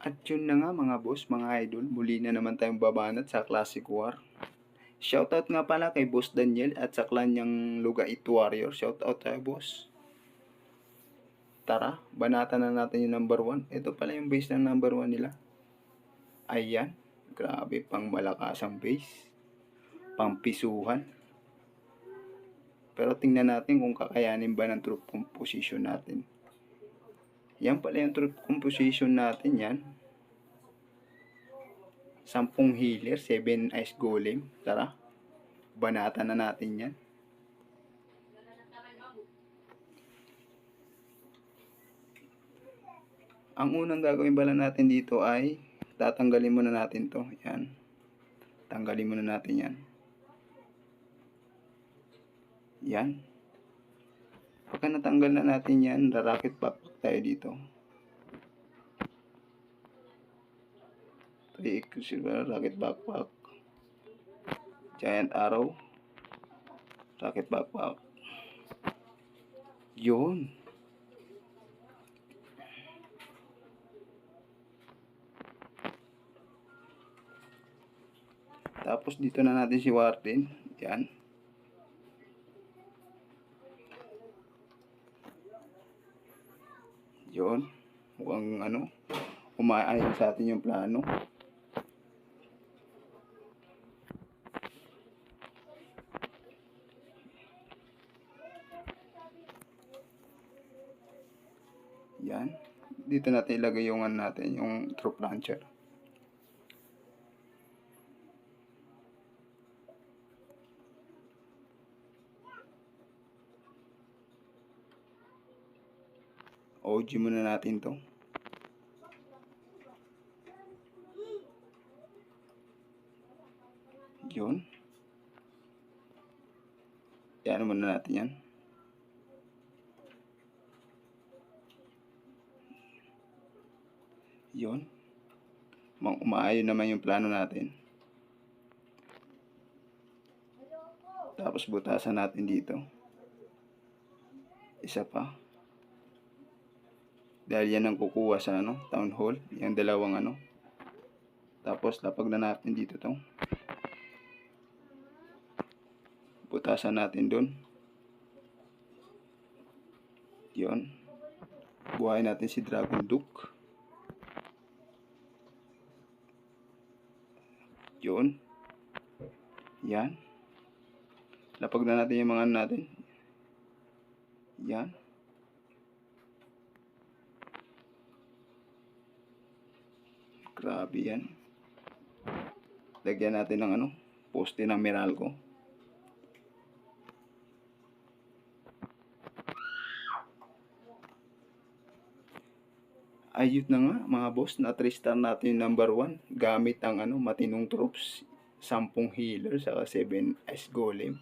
At yun na nga mga boss, mga idol, muli na naman tayong babanat sa Classic War. Shoutout nga pala kay Boss Daniel at sa clan niyang Lugait Warrior. Shoutout tayo boss. Tara, banatan na natin yung number 1. Ito pala yung base ng number 1 nila. Ayan, grabe pang malakas ang base. Pampisuhan. Pero tingnan natin kung kakayanin ba ng troop composition natin. Yan pala yung troop composition natin yan. 10 healer, 7 ice golem. Tara, banatan na natin yan. Ang unang gagawin pala natin dito ay tatanggalin muna natin to. Yan. Tanggalin muna natin yan. Yan. Pagka natanggal na natin yan, rarakit backpack tayo dito. 3 silver, rocket backpack. Giant arrow. Rocket backpack. Yun. Tapos dito na natin si Warden. Yan. Yun. Mukhang umaayon sa atin yung plano. Yan. Dito natin ilagay yung natin, yung troop launcher. OG muna natin to. Yun. Yan muna natin yan. Yun. Umaayon naman yung plano natin. Tapos butasan natin dito. Isa pa. Dahil yan ang kukuha sa town hall. Yung dalawang Tapos lapag na natin dito to. Butasan natin dun. Yun. Buhayin natin si Dragon Duke. Yun. Yan. Lapag na natin yung mga natin. Yan. Grabe yan. Lagyan natin ng poste ng Meralco. Ayun na nga mga boss, na 3-star natin yung number 1 gamit ang matinong troops, 10 healer saka 7 ice golem.